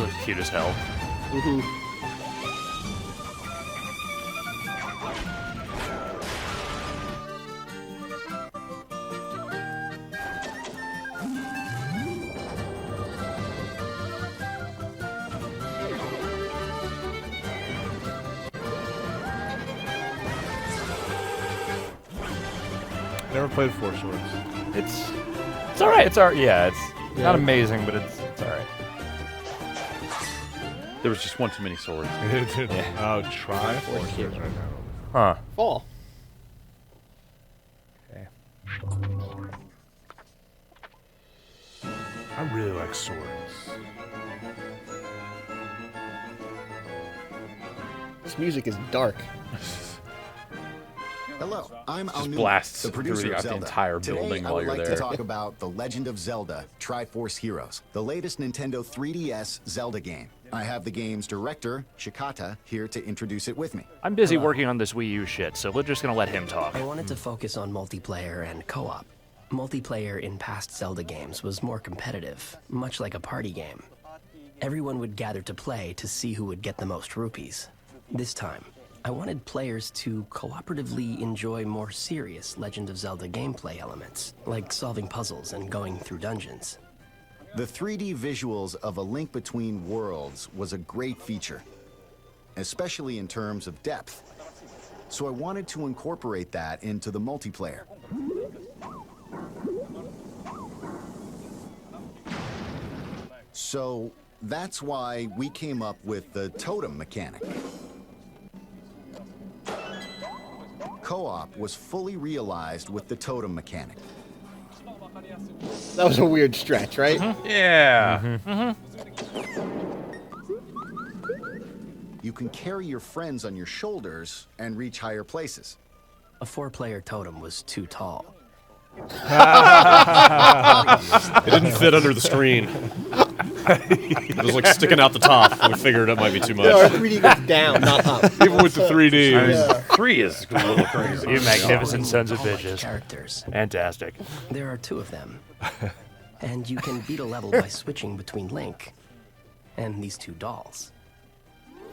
is cute as hell. Mm-hmm. Never played Four Swords. It's alright. It's alright. Yeah, it's not amazing, but it's alright. There was just one too many swords. Oh, Triforce Heroes right now. Huh. Fall. Okay. I really like swords. This music is dark. Hello, I'm Just Aonuma, blasts the producer through of the Zelda. entire Today, building I while would you're like there. to talk about The Legend of Zelda, Triforce Heroes, the latest Nintendo 3DS Zelda game. I have the game's director, Shikata, here to introduce it with me. I'm busy working on this Wii U shit, so we're just gonna let him talk. I wanted to focus on multiplayer and co-op. Multiplayer in past Zelda games was more competitive, much like a party game. Everyone would gather to play to see who would get the most rupees. This time, I wanted players to cooperatively enjoy more serious Legend of Zelda gameplay elements, like solving puzzles and going through dungeons. The 3D visuals of A Link Between Worlds was a great feature, especially in terms of depth. So I wanted to incorporate that into the multiplayer. So that's why we came up with the totem mechanic. Co-op was fully realized with the totem mechanic. That was a weird stretch, right? Yeah. You can carry your friends on your shoulders and reach higher places. A 4-player totem was too tall. It didn't fit under the screen. It was like sticking out the top. We figured it might be too much. Yeah, our 3D goes down, not up. Even with the 3D. I mean, 3 is a little crazy. You magnificent sons of All like bitches. characters. Fantastic. There are 2 of them. And you can beat a level by switching between Link and these 2 dolls.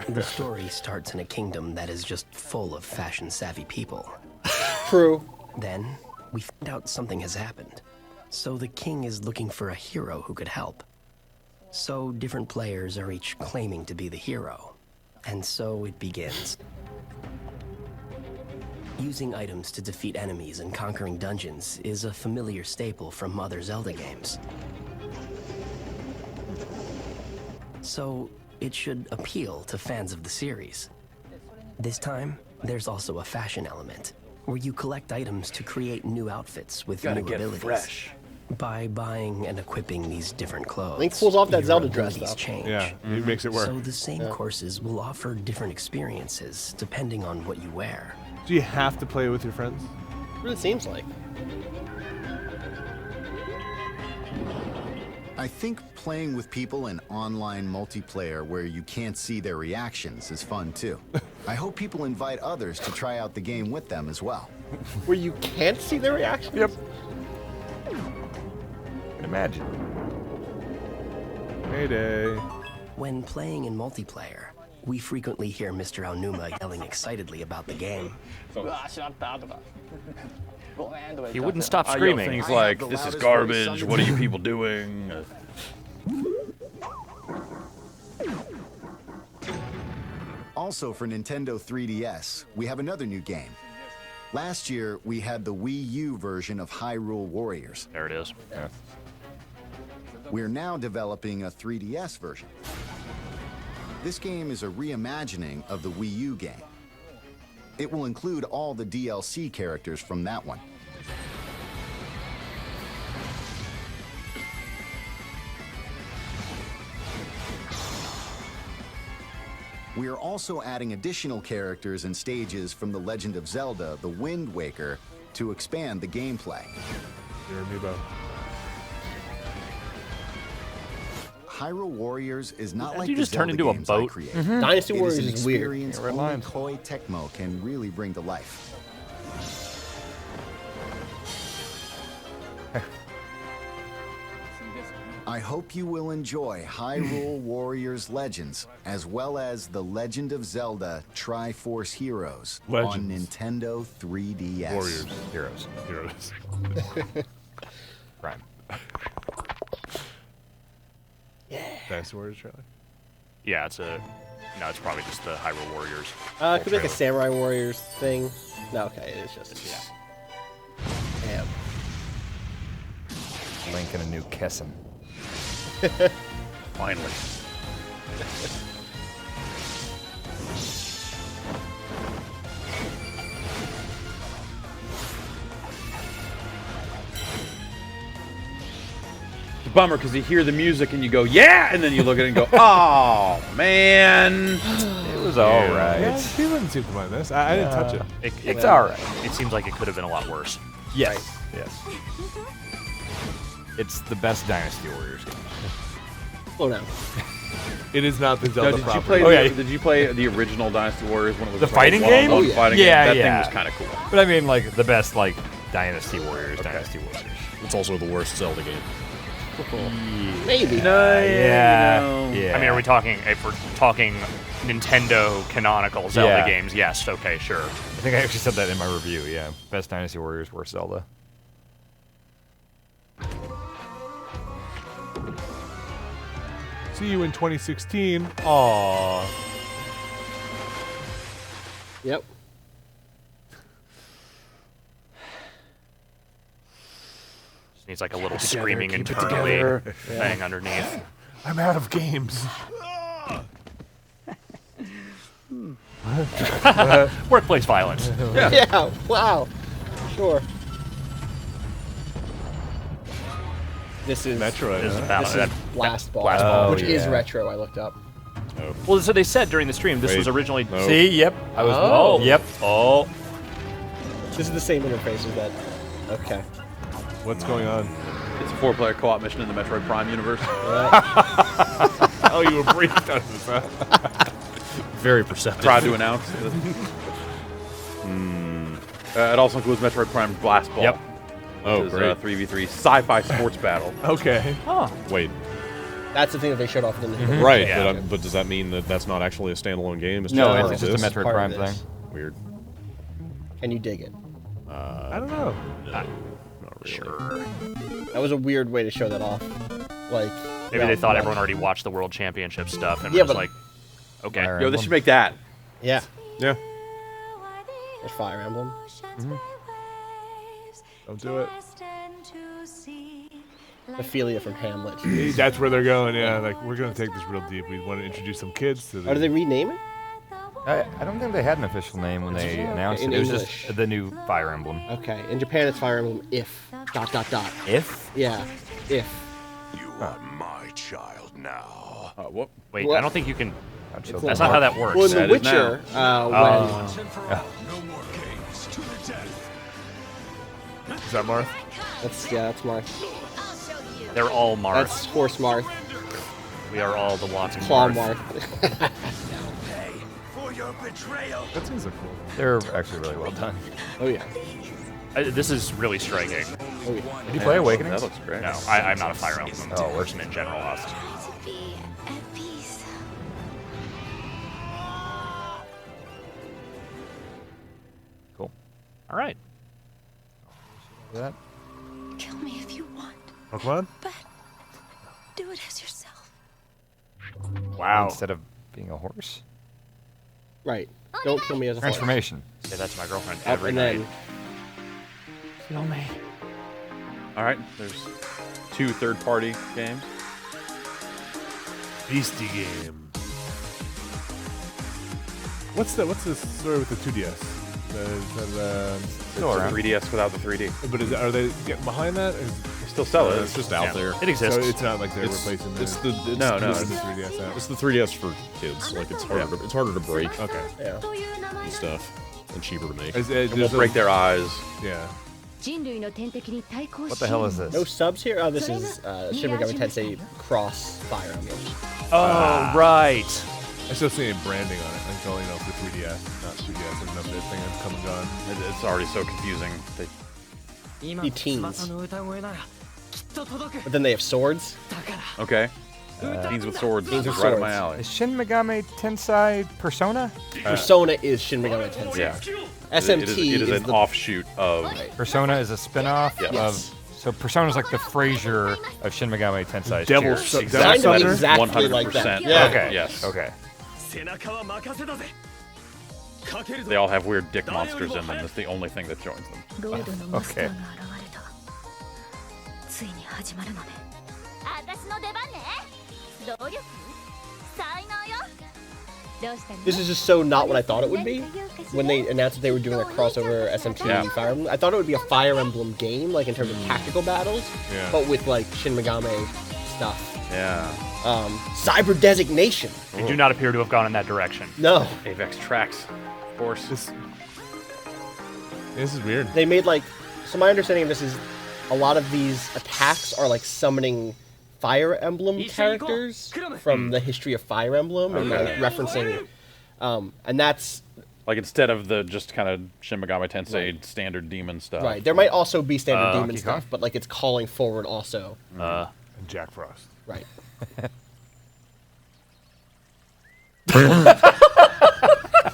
The story starts in a kingdom that is just full of fashion-savvy people. True. Then, we find out something has happened. So the king is looking for a hero who could help. So different players are each claiming to be the hero. And so it begins. Using items to defeat enemies and conquering dungeons is a familiar staple from other Zelda games. So it should appeal to fans of the series. This time, there's also a fashion element, where you collect items to create new outfits with Gotta new get abilities. fresh. By buying and equipping these different clothes, Link pulls off that your Zelda dress, abilities though. change. Yeah, it makes it work. So the same courses will offer different experiences depending on what you wear. Do you have to play with your friends? Really seems like. I think playing with people in online multiplayer where you can't see their reactions is fun too. I hope people invite others to try out the game with them as well. Where you can't see their reaction? Yep. Imagine. Heyday. When playing in multiplayer, we frequently hear Mr. Aonuma yelling excitedly about the game. He wouldn't stop I yell screaming. things I like, have the "This is loudest garbage. voice on What are the- you people doing?" Also for Nintendo 3DS, we have another new game. Last year, we had the Wii U version of Hyrule Warriors. There it is. Yeah. We're now developing a 3DS version. This game is a reimagining of the Wii U game. It will include all the DLC characters from that one. We are also adding additional characters and stages from The Legend of Zelda: The Wind Waker to expand the gameplay. You're amiibo. Hyrule Warriors is not Did like you the just turn Zelda into a games boat? I create. Dynasty It Warriors is an is weird. experience Yeah, red only lines. Koei Tecmo can really bring to life. I I hope you will enjoy Hyrule Warriors Legends, as well as The Legend of Zelda Triforce Heroes on Legends. Nintendo 3DS. Warriors. Heroes. Heroes. Prime. Dynasty Warriors trailer. Yeah, it's probably just the Hyrule Warriors. Could be like a trailer. Samurai Warriors thing. No, okay, it is just. Damn. Link and a new Kessin. Finally. It's a bummer because you hear the music and you go, yeah, and then you look at it and go, oh, man. It was all right. Yeah, he wouldn't seem to mind this. I didn't touch it. It's all right. It seems like it could have been a lot worse. Yes. Yes. It's the best Dynasty Warriors game. Slow down. It is not the No, Zelda did you property. play? Oh, yeah. Did you play the original Dynasty Warriors when it was The like fighting a game? one-on-one Oh, yeah. fighting Yeah, game? That yeah. thing was kind of cool. But I mean, like, the best, like, Dynasty Warriors, Dynasty Warriors. It's also the worst Zelda game. Maybe. Yeah. Yeah. I mean, are we talking? If we're talking Nintendo canonical Zelda Yeah. games, yes. Okay, sure. I think I actually said that in my review, yeah. Best Dynasty Warriors, worst Zelda. See you in 2016. Aww. Yep. Just needs like a little screaming internally thing underneath. I'm out of games. Workplace violence. Yeah. Wow. Sure. This is Metroid. This is huh? about This that. is Blast Ball, Blast Ball. which is yeah. retro. I looked up. Well, so they said during the stream this Wait. was originally. No. See? Yep. I was. Oh. Yep. Oh, This is the same interface as that. Okay. What's going on? It's a 4-player co-op mission in the Metroid Prime universe. Oh, you were briefed on this, huh? very perceptive. Proud to announce. It also includes Metroid Prime Blast Ball. Yep. Oh, which is, great. 3v3 sci-fi sports battle. Okay. Wait, That's the thing that they showed off in the right? Yeah. But does that mean that that's not actually a standalone game? It's No, part it's of just a this? Metroid Part Prime of thing. this. Weird. Can you dig it? I don't know. Not really. Sure. That was a weird way to show that off. Like Maybe they thought everyone already watched the World Championship stuff and Yeah, was but- like, okay. Fire Yo, they should make that. Yeah. Yeah. There's Fire Emblem. Don't do it. Ophelia from Hamlet. That's where they're going, yeah. Like, we're going to take this real deep. We want to introduce some kids to the... Oh, did they rename it? I don't think they had an official name when they announced in it. It was English. just the new Fire Emblem. Okay. In Japan, it's Fire Emblem if ... If? Yeah. If. Whoop. Wait, What? I don't think you can. It's That's not how that works. Well, in The That is Witcher, Is that Marth? that's Marth. They're all Marth. That's Horse Marth. We are all the Watson Claw Marth. Marth. That seems like cool. They're actually really well done. Oh yeah. This is really striking. Oh yeah. Did you play Awakening? That looks great. No, I'm not a Fire Emblem Oh, person in general. Cool. All right. That? Kill me if you want, Pokemon? but do it as yourself. Wow. Instead of being a horse? Right. Don't kill me as a horse. Transformation. Say that to my girlfriend Up every and night. then. Kill me. All right, there's 2 third-party games. Beastie game. What's the story with the 2DS? It's a 3DS without the 3D. But are they getting behind that? Or They still sell it. Uh, It's just just out there. It exists. So it's not like they're It's- replacing the... it's the No, no, it's it's- the 3DS out. It's the 3DS for kids. Like it's harder to break Okay. Yeah. and stuff, and cheaper to make. It won't break their eyes. Yeah. What the hell is this? No subs here? Oh, this is Shin Megami Tensei Cross Fire Emblem. Oh, right. I still see branding on it. Like, oh, you know, for 3DS, not 2DS. There's another thing that's come and gone. It's already so confusing. He teens. But then they have swords. Okay. Teens with swords. Teens with right up my swords. alley. Is Shin Megami Tensei Persona? Persona is Shin Megami Tensei. Yeah. SMT it is an the offshoot of. Persona is a spin-off Yes. of. So Persona is like the Frasier of Shin Megami Tensei's Devil Cheers. Su- kind of Sutter? exactly like that. 100%. Yeah. Okay. Yes. Okay. They all have weird dick monsters in them. That's the only thing that joins them. ロイドのマスター Okay. が現れた。ついに始まるのね。私の出番ね。努力？才能よ。どうしたの？ This is just so not what I thought it would be. When they announced that they were doing a crossover SMT Yeah. Fire Emblem, I thought it would be a Fire Emblem game, like in terms of tactical battles, Yeah. but with like Shin Megami stuff. Yeah. Cyber designation. They do not appear to have gone in that direction. No, Avex tracks. Of course. This is weird. they made like. So my understanding of this is, a lot of these attacks are like summoning Fire Emblem characters from the history of Fire Emblem and like referencing, and that's Like instead of the just kind of Shin Megami Tensei standard demon stuff. right. There might also be standard demon Donkey stuff, Kong? but like it's calling forward also. And Jack Frost. Right.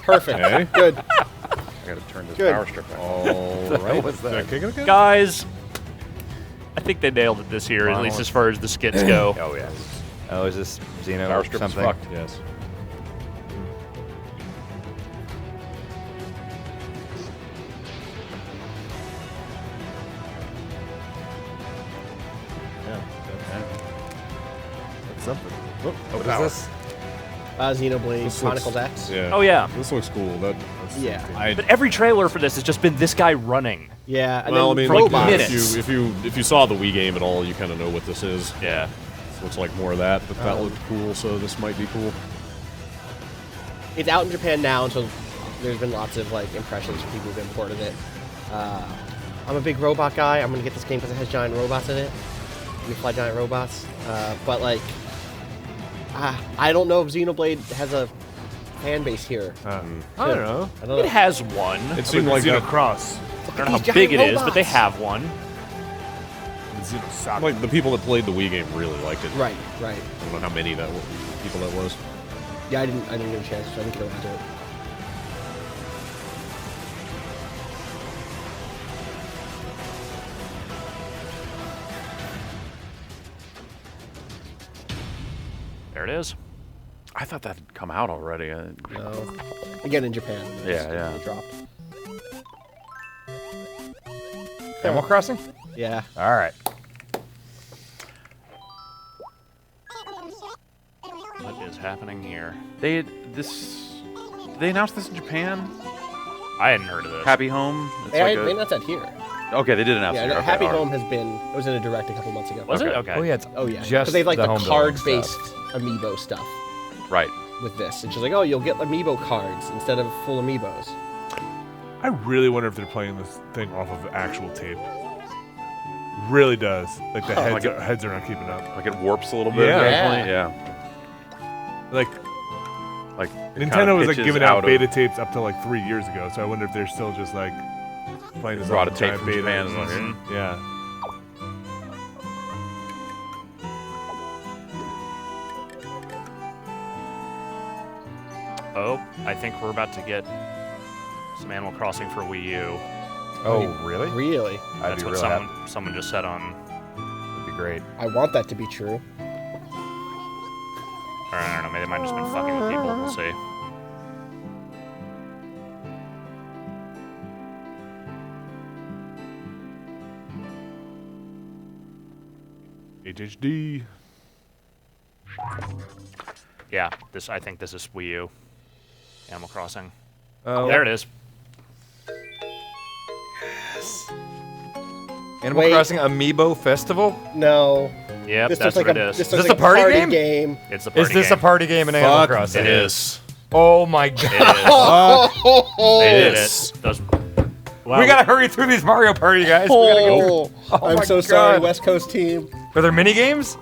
Perfect. Hey. Good. I gotta turn this Good. power strip back. All right. What's that? Kick it again? Guys, I think they nailed it this year, at Wow. least as far as the skits go. Oh yeah. Oh, is this Xeno Power or strip is something? fucked. Yes. Yeah. That's something. Oh, What power. is this? Xenoblade This Chronicles looks- X. Yeah. Oh, yeah. This looks cool. That's Yeah. But every trailer for this has just been this guy running. Yeah, and Well, I then mean, robots. minutes. if you saw the Wii game at all, you kind of know what this is. Yeah. Looks like more of that, but that looked cool, so this might be cool. It's out in Japan now, so there's been lots of like impressions from people who've imported it. I'm a big robot guy. I'm gonna get this game because it has giant robots in it. You fly giant robots, but like, I don't know if Xenoblade has a fan base here. I don't know. I don't It know. has one. It seemed like that. Cross. I don't know These how big it giant is, but they robots. have one. Like the people that played the Wii game really liked it. Right. I don't know how many people that was. Yeah, I didn't get a chance, so I didn't get around to it. There it is. I thought that had come out already. No. Again, in Japan. Yeah. It dropped. Animal Crossing? Yeah. All right. What is happening here? They announced this in Japan. I hadn't heard of this. Happy Home. It's They like announced that here. okay, they did announce Yeah, it. Okay, Happy all right. Home has been. It was in a direct a couple months ago. Was it? Okay. Okay. Oh yeah. It's Oh yeah. Just they have like the home building card-based stuff. amiibo stuff Right. with this. It's just like, oh, you'll get amiibo cards instead of full amiibos. I really wonder if they're playing this thing off of actual tape. Really does. Like the heads, like heads are not keeping up. Like it warps a little bit. Yeah. occasionally. Yeah. Like Like it Nintendo kinda was like pitches giving out of- beta tapes up to like 3 years ago, so I wonder if they're still just like playing this Brought off a of tape giant from beta. Japan and like, Mhm. Yeah. Oh, I think we're about to get some Animal Crossing for Wii U. Oh really? Really? I'd That's be what really someone just said on. That'd be great. I want that to be true. Or I don't know. Maybe they might have just been fucking with people. We'll see. HHD. Yeah, I think this is Wii U. Animal Crossing. Oh, There it is. Animal Wait. Crossing Amiibo Festival? No. Yep, This that's looks what like it a. is. This Is looks this like a party game? game. It's a party Is this game. a party game in Animal Fuck Crossing? this. Oh my god. They did Yes. it. Those, We gotta hurry through these Mario Party guys. We gotta go. Oh, Oh I'm my so sorry, God. West Coast team. Are there mini games?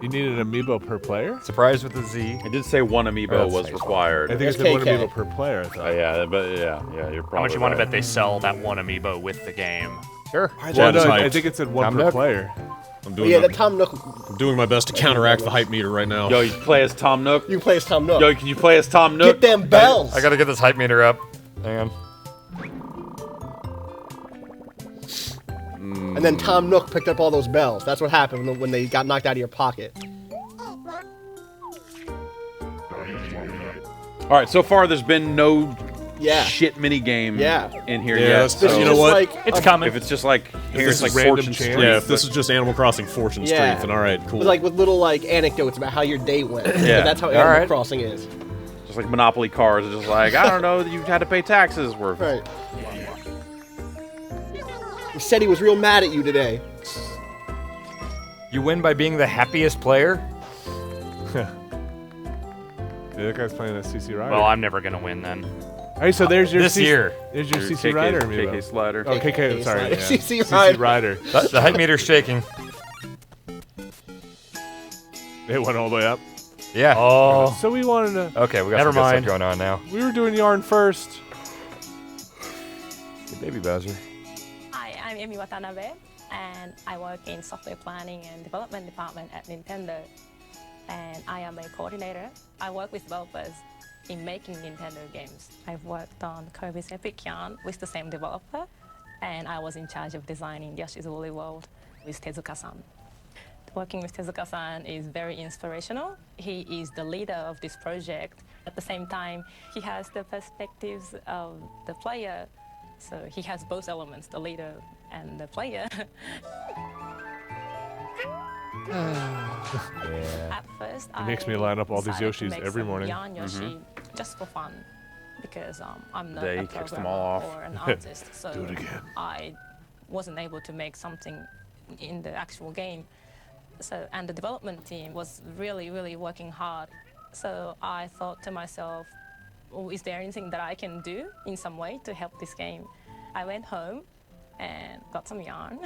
You need an amiibo per player? Surprise with the Z. It did say one amiibo that's was nice. required. I think it's one amiibo per player. I thought. Yeah, but yeah, you're probably How much you want to right. bet they sell that one amiibo with the game? Sure. Well, no, I hyped. think it said one Tom per Nook. player. I'm doing, Yeah, my, the Tom Nook. I'm doing my best to counteract the hype meter right now. Yo, you play as Tom Nook? You play as Tom Nook. Yo, can you play as Tom Nook? Get them bells. I gotta get this hype meter up. Hang on. And then Tom Nook picked up all those bells. That's what happened when they got knocked out of your pocket. All right, so far there's been no Yeah. shit mini game Yeah. in here Yeah, yet. that's- This so is you know just what? like It's a- coming. if it's just like here, this it's like is random Fortune chance. Street. Yeah, if this is just Animal Crossing Fortune Street, Yeah. then all right, cool. Like with little like anecdotes about how your day went. Yeah. That's how All Animal right. Crossing is. Just like Monopoly cars, it's just like I don't know, you had to pay taxes. Right. He said he was real mad at you today. You win by being the happiest player? Yeah, that guy's playing a CC Rider. Well, I'm never gonna win then. Hey, so there's your This year. There's your Your CC Rider amiibo. KK Slider. Oh, KK, sorry. Slider. Yeah. CC CC Rider. The hype meter's shaking. It went all the way up. Yeah. Oh, So we wanted to. Okay, we got Never some good mind. stuff going on now. We were doing yarn first. Hey, baby Bowser. Hi, I'm Emi Watanabe, and I work in software planning and development department at Nintendo. And I am a coordinator. I work with developers in making Nintendo games. I've worked on Kirby's Epic Yarn with the same developer, and I was in charge of designing Yoshi's Woolly World with Tezuka-san. Working with Tezuka-san is very inspirational. He is the leader of this project. At the same time, he has the perspectives of the player, so he has both elements, the leader and the player. Yeah. At first, It makes me line up all these decided to Yoshis make every some morning. Yarn Yoshi just for fun, because I'm not They a kicks them programmer all off. or an artist, so Do it again. I wasn't able to make something in the actual game. So, and the development team was really working hard. So I thought to myself, oh, is there anything that I can do in some way to help this game? I went home and got some yarn,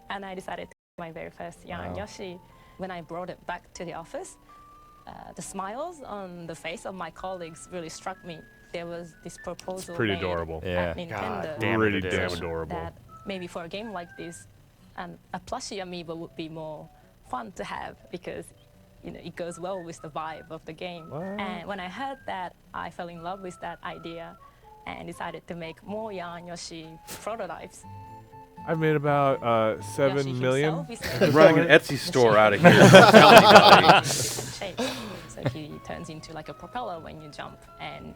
and I decided to make my very first yarn Yoshi. When I brought it back to the office, the smiles on the face of my colleagues really struck me. There was this proposal pretty made adorable. Yeah. at Nintendo God damn Pretty it, it damn is. adorable. that maybe for a game like this, a plushie amiibo would be more fun to have, because it goes well with the vibe of the game. And when I heard that, I fell in love with that idea and decided to make more Yarn Yoshi prototypes. I've made about Yoshi 7 million. himself is Running an Etsy store out of here. shapes. So he turns into like a propeller when you jump, and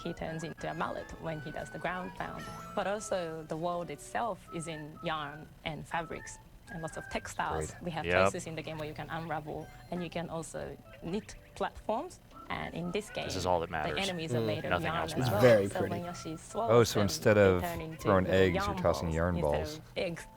he turns into a mallet when he does the ground pound. But also the world itself is in yarn and fabrics and lots of textiles. Great. We have Yep. places in the game where you can unravel, and you can also knit platforms. And in this game, This is all that matters. the enemies are made of Nothing yarn else as matters. well. Very so pretty. when Yoshi swallows Oh, so them, instead they of turn into throwing little eggs, you're yarn tossing balls yarn instead balls. of eggs.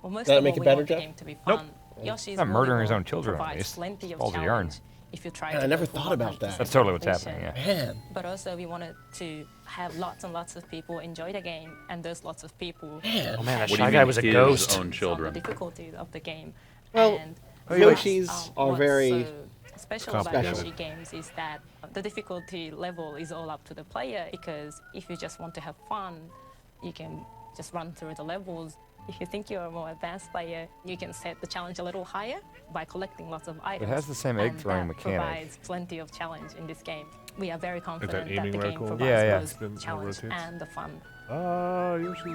Well, most That'll of make all, it we better, want the Jeff? game to be Nope. fun. Yoshi's Not murdering his Woolly own children, at provides least. plenty of Balls of yarn. challenge if you try Man, to I never go for thought one about that. piece That's totally what's completion. happening, yeah. Man. But also we wanted to have lots and lots of people enjoy the game, and those lots of people Oh man, that What do shy you guy mean was a his ghost. own on the children? difficulties of the game. Well, And Yoshis are what's very so special about complicated. Yoshi games is that the difficulty level is all up to the player, because if you just want to have fun, you can just run through the levels. If you think you're a more advanced player, you can set the challenge a little higher by collecting lots of items. has the same egg and throwing that mechanic. provides plenty of challenge in this game. We are very confident that aiming the game reticle? provides Yeah, yeah. It's been- both it challenge rotates. and the fun. Ah, Yoshi.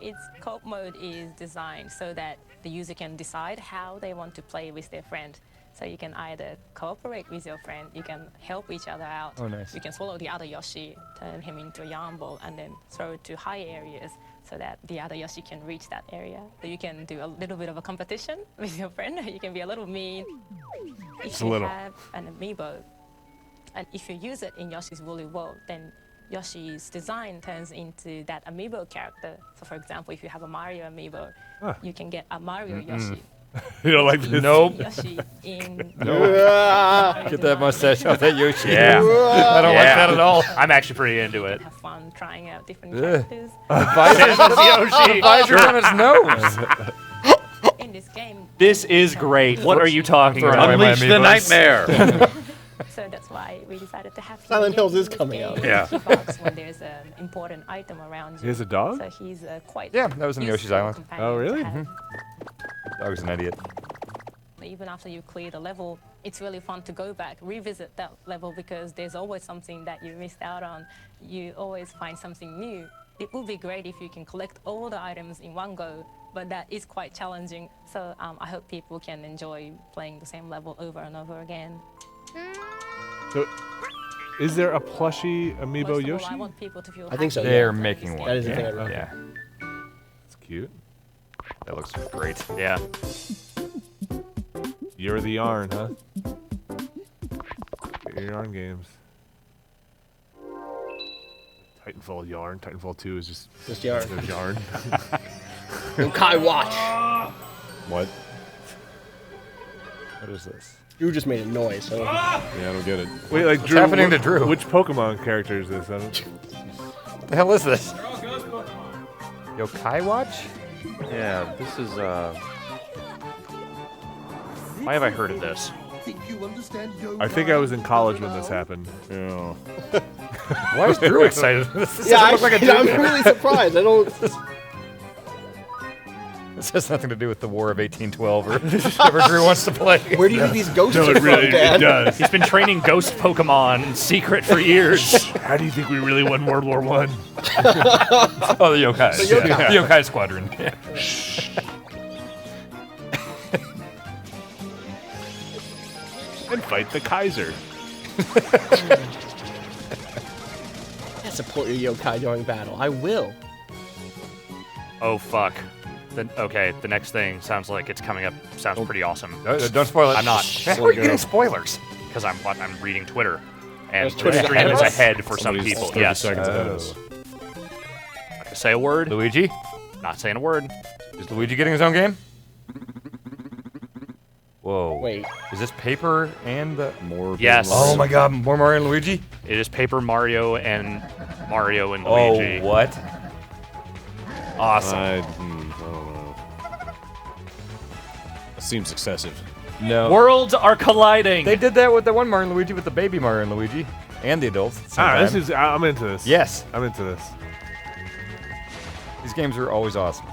Its co-op mode is designed so that the user can decide how they want to play with their friend. So you can either cooperate with your friend, you can help each other out. Oh, nice. You can swallow the other Yoshi, turn him into a yarn ball, and then throw it to high areas so that the other Yoshi can reach that area. So you can do a little bit of a competition with your friend. You can be a little mean. If Just a you little. have an amiibo, and if you use it in Yoshi's Woolly World, then Yoshi's design turns into that amiibo character. So for example, if you have a Mario amiibo, you can get a Mario Yoshi. You don't like this? Nope. Yoshi in Get that mustache off that Yoshi. Yeah. I don't like Yeah. that at all. I'm actually pretty into it. have fun trying out different Ugh. characters. Visor Yoshi. on his nose. In this game, This is great. What are you talking Throwing about? away my Unleash the amiibos. nightmare. So that's why we decided to have Silent him Hills in is this coming game. out. Yeah. He barks when there's an important item around you. He has a dog? So he's quite. Yeah, that was in Yoshi's useful Island. companion Oh, to really? have. Dog's an idiot. Even after you clear the level, it's really fun to go back, revisit that level because there's always something that you missed out on. You always find something new. It would be great if you can collect all the items in one go, but that is quite challenging. So I hope people can enjoy playing the same level over and over again. So, is there a plushie amiibo Most of Yoshi? all, I want people to feel I think so, happy yeah. They're playing making this one. That is the game. thing I remember. Yeah, It's cute. that looks great. Yeah. You're the yarn, huh? Get your yarn games. Titanfall yarn. Titanfall 2 is just yarn. there's yarn. Yokai Watch. What? What is this? Drew just made a noise. So Yeah, I don't get it. Wait, like What's Drew, happening to Drew? Which Pokemon character is this? I don't... What the hell is this? Yokai Watch? Yeah, this is Why have I heard of this? I think I was in college when this happened. Yeah. Why is Drew excited? This yeah, doesn't look like a Drew I'm game. really surprised. I don't. This has nothing to do with the War of 1812 or whatever Drew wants to play. Where do you think these ghosts No, are it really from, Dad? it does. He's been training ghost Pokemon in secret for years. How do you think we really won World War One? Oh, the Yokai. The yokai. The Yokai Squadron. Yeah. And fight the Kaiser. Yeah, support your yokai during battle. I will. Oh fuck. Okay, the next thing sounds like it's coming up. Sounds pretty awesome. Don't spoil it. I'm not. How are you getting spoilers? Because I'm reading Twitter, and There's Twitter Twitch ahead stream of is us? ahead for some Somebody's people. 30 Yes. seconds ahead of us. Not gonna say a word. Luigi? Not saying a word. Is Luigi getting his own game? Whoa. Wait. Is this paper and the... More. Yes. Oh my god, more Mario and Luigi? It is Paper Mario and Luigi. Oh, what? Awesome. I don't know. That seems excessive. No. Worlds are colliding. They did that with the one Mario and Luigi with the baby Mario and Luigi. And the adults at the same time. This is. I'm into this. Yes. I'm into this. These games are always awesome.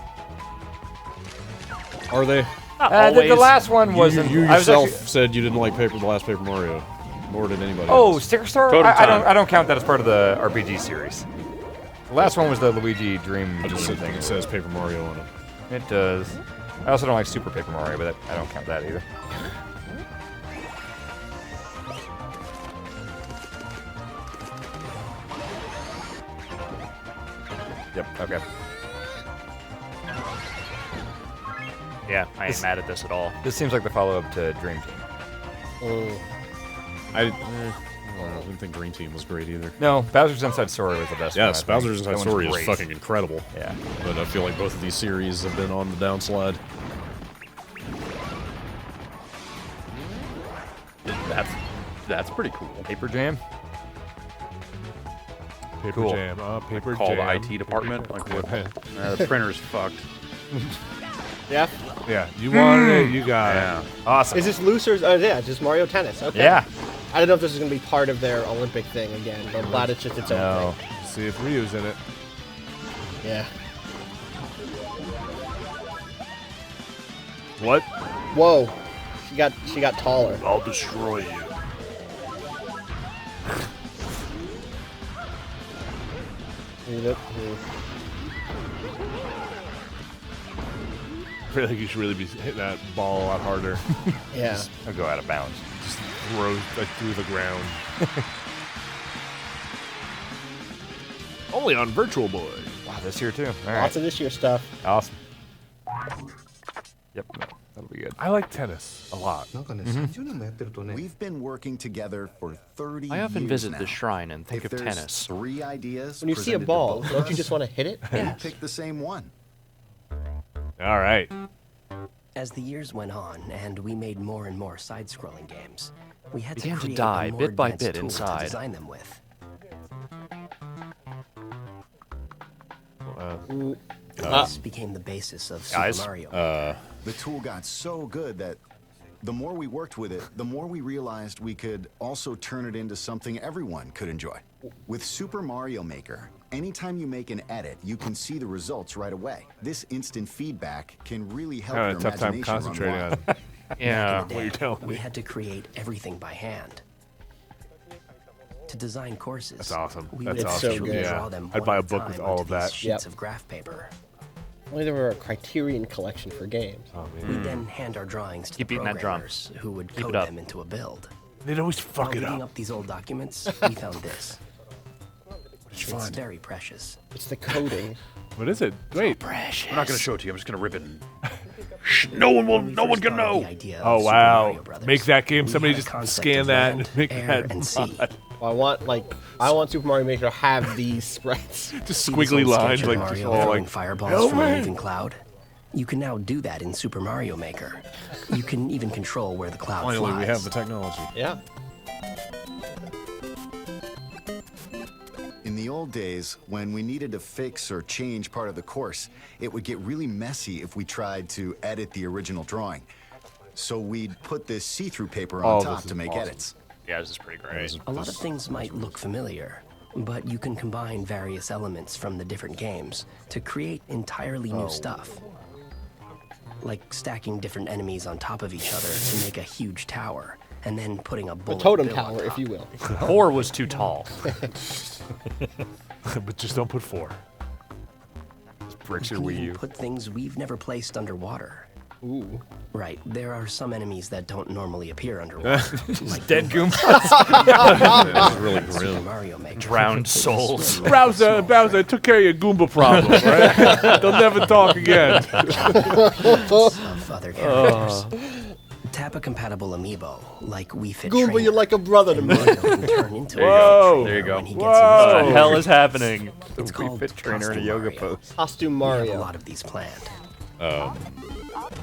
Are they? Not The always. last one wasn't... You I was yourself actually- said you didn't like the last Paper Mario, nor did anybody Oh, else. Sticker Star? Totem time. I don't count that as part of the RPG series. The last one was the Luigi Dream It just thing. it says Paper Mario on it. It does. I also don't like Super Paper Mario, but I don't count that either. Yep, okay. Yeah, I ain't mad at this at all. This seems like the follow-up to Dream Team. I didn't think Green Team was great either. No, Bowser's Inside Story was the best one. Yes, I think. Bowser's That Inside one's Story is great. fucking incredible. Yeah. But I feel like both of these series have been on the downslide. That's pretty cool. Paper Jam? Paper Cool. Jam. Paper Call Jam. the IT department. Like what? The printer's fucked. Yeah. Yeah, you wanted it, you got Yeah. it. Awesome. Is this loose or yeah, just Mario Tennis? Okay. Yeah. I don't know if this is gonna be part of their Olympic thing again, but I'm glad it's just its own No. thing. See if Ryu's in it. Yeah. What? Whoa. She got taller. I'll destroy you. Read it. I feel like you should really be hitting that ball a lot harder. Yeah. I'll go out of bounds. Just throw like through the ground. Only on Virtual Boy. Wow, this year too. All right. Lots of this year stuff. Awesome. Yep, no, that'll be good. I like tennis a lot. We've been working together for 30 I often years visit now. this shrine and think If of there's tennis. 3 ideas When you see a presented to ball, both don't of you us, just want to hit it? we'll pick the same one. All right. As the years went on and we made more and more side-scrolling games, we had Began to to create die a more bit by advanced bit tool to inside. design them with. This became the basis of Super Guys? Mario. The tool got so good that the more we worked with it, the more we realized we could also turn it into something everyone could enjoy. With Super Mario Maker, anytime you make an edit, you can see the results right away. This instant feedback can really help Having your a tough time imagination run concentrating wild. on Yeah. what you're telling We me. had to create everything by hand. To design courses, That's awesome. we That's would awesome. actually Yeah. draw them I'd one buy a at book with time all onto of that. these sheets of graph paper. Only there were a Criterion collection for games. Oh, We man. then hand our drawings to Keep the eating that drum. programmers who would Keep code it up. them into a build. They'd always While fuck it digging up. up these old documents, we found this. It's It's fun. very precious. It's the coding. What is it? Wait. Precious. I'm not going to show it to you. I'm just going to rip it. Shh, no one can know. Oh, wow. Make that game. Somebody just scan that and make air, that and sea. mod. Well, I want Super Mario Maker to have these sprites. Just See this squiggly old sketch lines, of like Mario just all throwing like fireballs from a man. moving cloud. You can now do that in Super Mario Maker. You can even control where the cloud Finally, flies. we have the technology. Yeah. In the old days, when we needed to fix or change part of the course, it would get really messy if we tried to edit the original drawing. So we'd put this see-through paper Oh, on this top is to make awesome. edits. Yeah, this is pretty great. A lot of things might look familiar, but you can combine various elements from the different games to create entirely new stuff. Like stacking different enemies on top of each other to make a huge tower, and then putting a The bullet totem bill on tower, if top. you will. 4 was too tall. But just don't put 4. Just bricks You your can Wii even U. put things we've never placed underwater. Ooh. Right, there are some enemies that don't normally appear underwater. like Dead Goombas. That's really Super grim. Mario Maker. Drowned souls. Bowser took care of your Goomba problem, right? They'll never talk again. Of other characters. Tappa-compatible amiibo, like Wii Fit Goomba, Trainer, you're like a brother to and me. Mario can turn into Whoa. a There you go. when he gets Whoa. in What his the hell is happening? It's called Fit trainer in a Costume yoga Mario. pose. Costume We have a Mario. lot of these planned.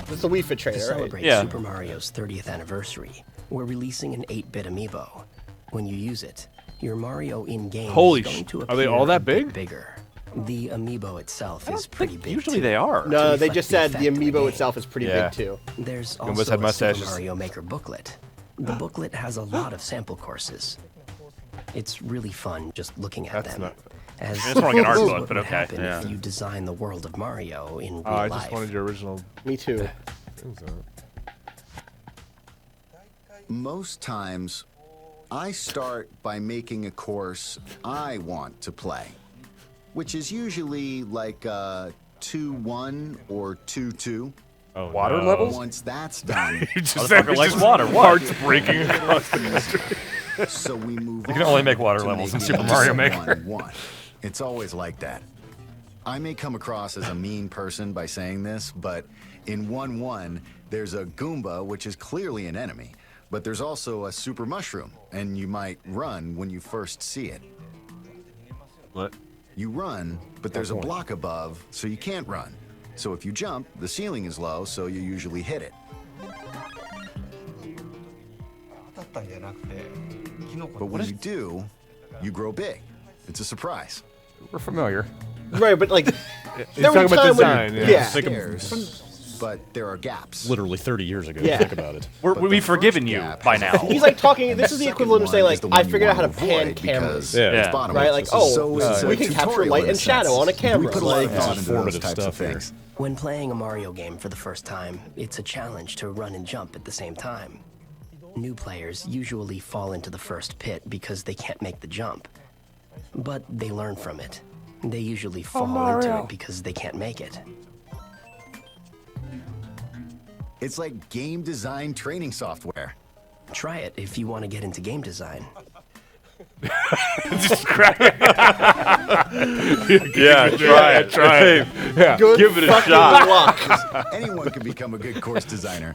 It's the Wii Fit To trainer, right? celebrate Yeah. Super Mario's 30th anniversary, we're releasing an 8-bit amiibo. When you use it, your Mario in-game Holy is going to are they appear all that a bit big? bigger. The amiibo itself is pretty big. Usually too. they are. No, to they reflect just the said the effect of the amiibo game. itself is pretty Yeah. big too. There's Goombas also had a mustaches. Super Mario Maker booklet. The booklet has a lot of sample courses. It's really fun just looking at That's them. not- As It's more like an art this is book, what but would okay. happen Yeah. if you design the world of Mario in real I life. just wanted your original Me too. things on it. Most times, I start by making a course I want to play, which is usually like a 2-1 or 2-2. Oh, Water no. levels? Once that's done, Motherfucker likes water. What? Hearts breaking across the country. so we move You can only make water to levels in making Super it Mario Maker. 1-1. It's always like that. I may come across as a mean person by saying this, but in 1-1, there's a Goomba, which is clearly an enemy, but there's also a super mushroom, and you might run when you first see it. What? You run, but there's a block above, so you can't run. So if you jump, the ceiling is low, so you usually hit it. But when you do, you grow big. It's a surprise. We're familiar. Right, but like, He's there was talking a about time design, when, yeah. Think of- Stairs, but there are gaps. Literally 30 years ago. Yeah. Think about it. We're, But we've the forgiven first you gap by has a now. hole. He's like talking. And This the is the second equivalent of saying one like, is the I one you figured out how to wanna pan avoid cameras. because Yeah. It's Yeah. Right, like, oh, So it's a we can capture tutorial light in a and shadow sense. on a camera. We put a lot of Like, thought into those Informative types stuff of here. things. When playing a Mario game for the first time, it's a challenge to run and jump at the same time. New players usually fall into the first pit because they can't make the jump. But they learn from it. They usually fall into Mario. it because they can't make it. It's like game design training software. Try it if you want to get into game design. Yeah, try it. Try it. Yeah. good Give it a fucking shot. luck. Anyone can become a good course designer.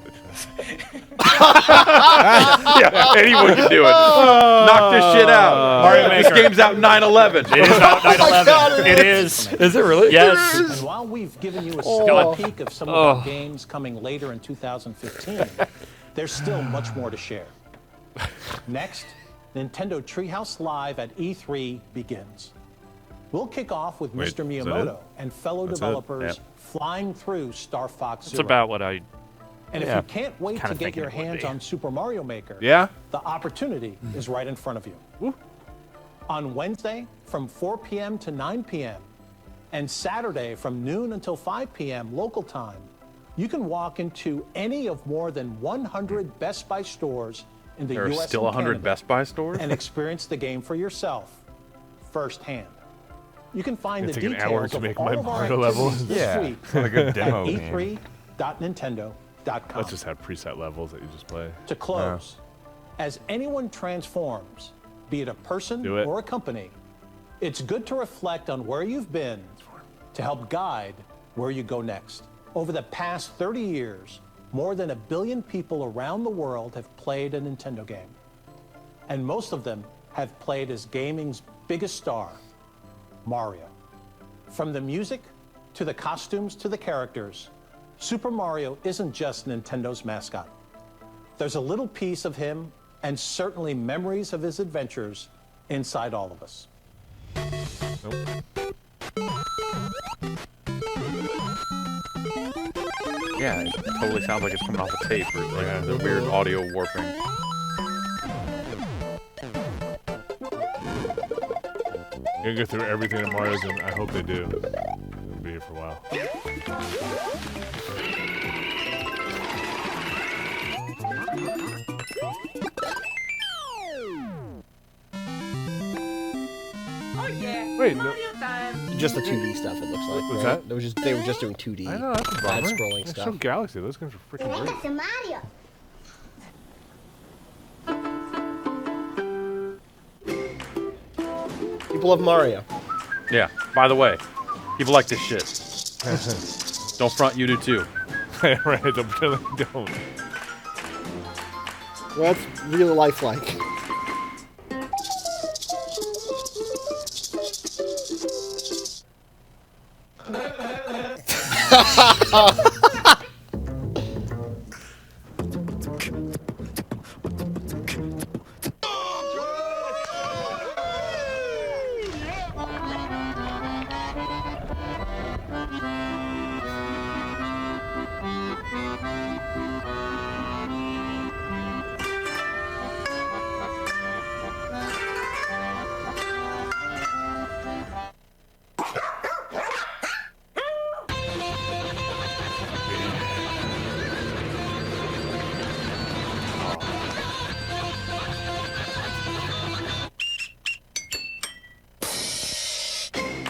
Yeah, anyone can do it. Knock this shit out. Mario This Maker. game's out 9/11. It is out God, 9/11. it It is. Is it really? Yes. And while we've given you a God. sneak peek of some of our games coming later in 2015, there's still much more to share. Next, Nintendo Treehouse Live at E3 begins. We'll kick off with Wait, Mr. is that Miyamoto it? and fellow That's it? developers Yep. flying through Star Fox It's Zero. about what I. And if Yeah. you can't wait to Kinda get thinking your it would hands be. on Super Mario Maker, Yeah? the opportunity is right in front of you. Woo. On Wednesday from 4 p.m. to 9 p.m. and Saturday from noon until 5 p.m. local time, you can walk into any of more than 100 Best Buy stores in the There are U.S. still and 100 Canada Best Buy stores? and experience the game for yourself firsthand. You can find the It'd take an hour details to of make all my of our Mario level. activities this Yeah, week like a demo at game. e3.nintendo.com. Let's just have preset levels that you just play. To close, as anyone transforms, be it a person Do it. or a company, it's good to reflect on where you've been to help guide where you go next. Over the past 30 years, more than 1 billion people around the world have played a Nintendo game. And most of them have played as gaming's biggest star, Mario. From the music to the costumes to the characters, Super Mario isn't just Nintendo's mascot. There's a little piece of him and certainly memories of his adventures inside all of us. Yeah, it totally sounds like it's coming off a tape or like the weird audio warping. Gonna go through everything in Mario's, and I hope they do. I'll be here for a while. Wait, no, Just the 2D stuff. It looks like. Was right? that? They were just doing 2D. I know, that's a bummer. Side-scrolling Let's stuff. show Galaxy. Those games are freaking great. People love Mario. Yeah, by the way, people like this shit. Don't front, you do too. Right, don't pretend like you don't. Well, that's real lifelike.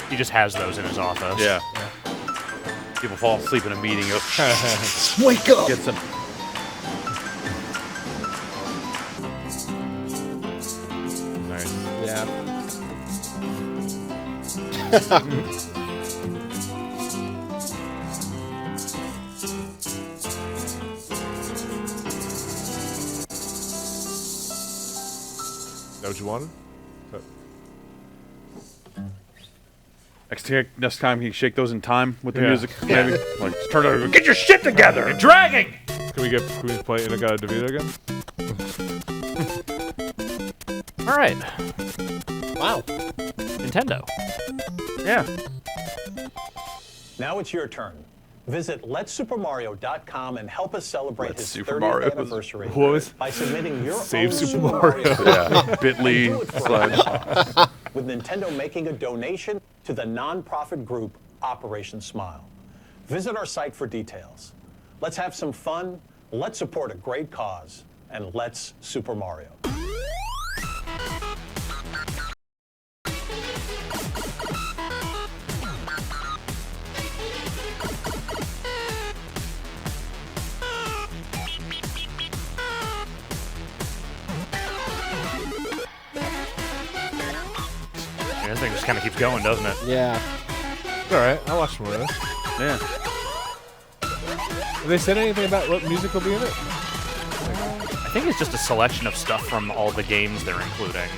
He just has those in his office. Yeah. People fall asleep in a meeting. Wake up! Get some. Nice. Yeah. Is that what you wanted? Next time, can you shake those in time with the Yeah. music? Maybe? Like, just turn it over. Get your shit together! You're dragging! Can we play Inagata DeVito again? All right. Wow. Nintendo. Yeah. Now it's your turn. Visit letssupermario.com and help us celebrate Let's his Super 30th Mario. anniversary What was- by submitting your Save own Super Super Mario. Mario Yeah. Bit.ly / with Nintendo making a donation to the nonprofit group Operation Smile. Visit our site for details. Let's have some fun, let's support a great cause, and let's Super Mario. Yeah, this thing just kind of keeps going, doesn't it? Yeah. It's alright, I'll watch more of this. Yeah. Have they said anything about what music will be in it? I think it's just a selection of stuff from all the games they're including.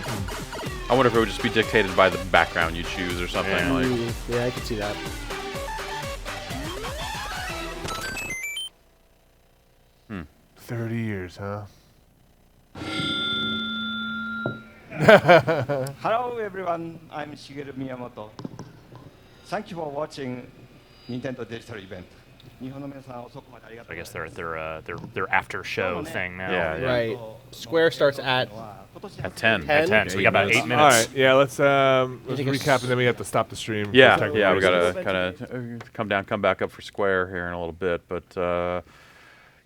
I wonder if it would just be dictated by the background you choose or something. Yeah. Like, Yeah, I can see that. Hmm. 30 years, huh? Hello everyone, I'm Shigeru Miyamoto. Thank you for watching Nintendo Digital Event. I guess their after show thing now. Yeah. Right. Square starts at 10. At 10, so we got about 8 minutes. All right, yeah, let's recap, and then we have to stop the stream. for Yeah, technical we reasons. gotta kind of come back up for Square here in a little bit, but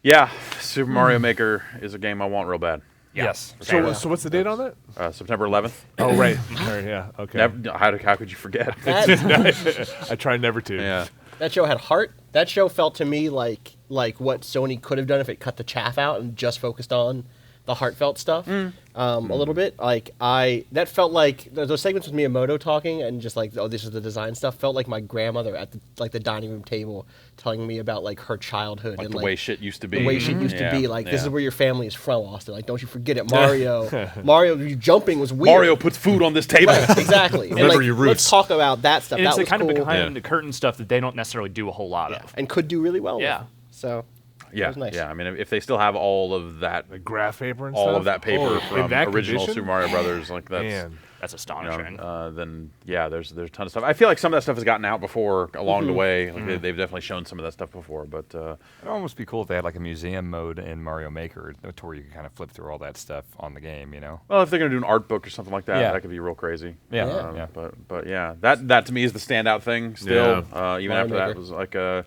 yeah, Super Mario Maker is a game I want real bad. Yes. So what's the date on that? September 11th. Oh, right. Sorry, yeah, okay. How could you forget? I try never to. Yeah. That show had heart. That show felt to me like what Sony could have done if it cut the chaff out and just focused on the heartfelt stuff a little bit. That felt like those segments with Miyamoto talking and just like, oh, this is the design stuff, felt like my grandmother at the dining room table telling me about like her childhood Like and the way shit used to be. The way shit used to be. Like, this is yeah. where your family is from, Austin. Like, don't you forget it. Mario, you jumping was weird. Mario puts food on this table. Right, exactly. And Remember like, your roots. let's talk about that stuff. And That it's the was kind cool. of behind the curtain stuff that they don't necessarily do a whole lot of. And could do really well Yeah. with. So Yeah, that was nice. yeah. I mean, if they still have all of that, The graph paper and all stuff? of that paper from in that original condition? Super Mario Brothers, like that's. Man. That's astonishing. Then yeah, there's a ton of stuff. I feel like some of that stuff has gotten out before along the way. Like they've definitely shown some of that stuff before, but It'd almost be cool if they had like a museum mode in Mario Maker to where you could kind of flip through all that stuff on the game, you know? well, if they're gonna do an art book or something like that, Yeah. that could be real crazy. Yeah. Yeah. But yeah, that to me is the standout thing. Still, even Mario after that Maker. was like a.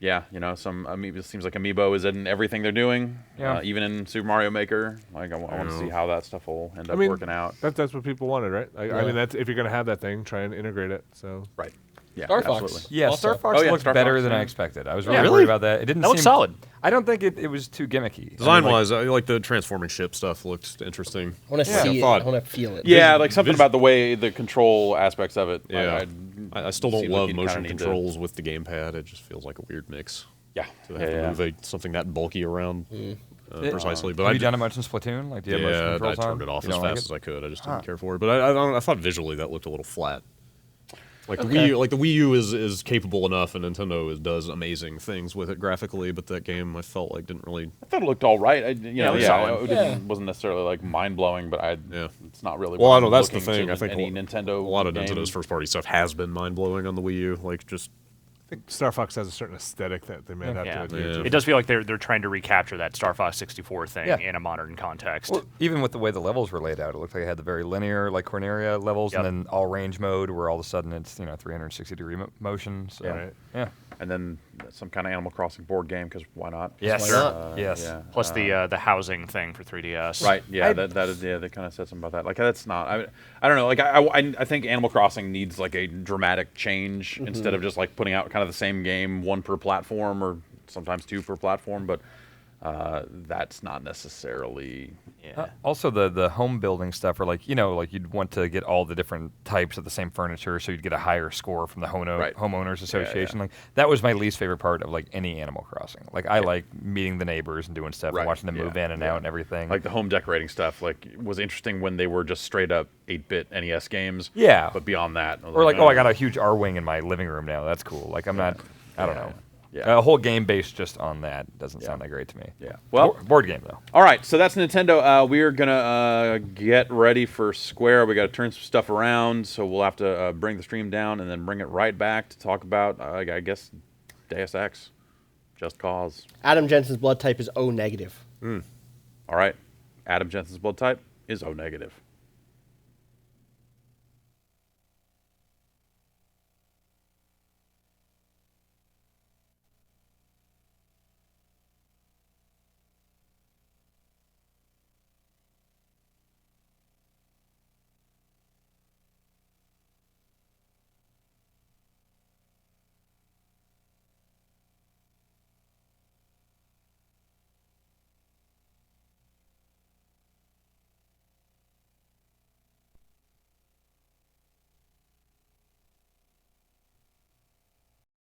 Yeah, some it seems like Amiibo is in everything they're doing. Yeah. Even in Super Mario Maker, like I want to see how that stuff will end up working out. That's what people wanted, right? I mean, that's if you're gonna have that thing, try and integrate it. So Right. Yeah. Star Fox. absolutely. Yeah, Also. Star Fox Oh, yeah, looked Star better Fox, than yeah. I expected. I was Yeah, really really? worried about that. It didn't That seem looks solid. I don't think it was too gimmicky. Design-wise, I like the transforming ship stuff. Looked interesting. I want to Like, see it. thought- I want to feel it. Yeah, like something about the way the control aspects of it. Yeah. I still don't seems like love you'd motion kinda need to- controls with the gamepad. It just feels like a weird mix. Yeah. To have to move something that bulky around precisely. But Have I you done it much in Splatoon? Like, do you have motion I controls on? turned it off You as don't fast like as I could. I just didn't care for it. But I thought visually that looked a little flat. Like the Wii U is capable enough, and Nintendo does amazing things with it graphically. But that game, I felt like didn't really. I thought it looked all right. Wasn't necessarily like mind blowing, but it's not really. Well, what I know I'm that's the looking thing. to I think any Nintendo. a lot of game. Nintendo's first party stuff has been mind blowing on the Wii U. Like just. I think Star Fox has a certain aesthetic that they may have to adhere to. It does feel like they're trying to recapture that Star Fox 64 thing Yeah. in a modern context. Well, even with the way the levels were laid out, it looked like it had the very linear, like Corneria levels, Yep. and then all range mode, where all of a sudden it's 360-degree motion. So, Yeah. yeah. And then some kind of Animal Crossing board game, because why not? Yes. Why not? Yes. Yeah. Plus the housing thing for 3DS. Right. Yeah. That is. Yeah. They kind of said something about that. Like that's not. I don't know. Like I think Animal Crossing needs like a dramatic change instead of just like putting out kind of the same game, one per platform or sometimes two per platform. But that's not necessarily. Yeah. Also, the home building stuff, or like you'd want to get all the different types of the same furniture, so you'd get a higher score from the homeowners association. Yeah. Like that was my least favorite part of like any Animal Crossing. Like I like meeting the neighbors and doing stuff and watching them move in and out and everything. Like the home decorating stuff, like was interesting when they were just straight up 8-bit NES games. Yeah. But beyond that, Or like, I got a huge R-wing in my living room now. That's cool. Like I'm not. I don't know. Yeah. A whole game based just on that doesn't sound that great to me. Yeah. Well, board game though. All right, so that's Nintendo. We're gonna get ready for Square. We got to turn some stuff around, so we'll have to bring the stream down and then bring it right back to talk about, I guess, Deus Ex, Just Cause. Adam Jensen's blood type is O negative. All right, Adam Jensen's blood type is O negative.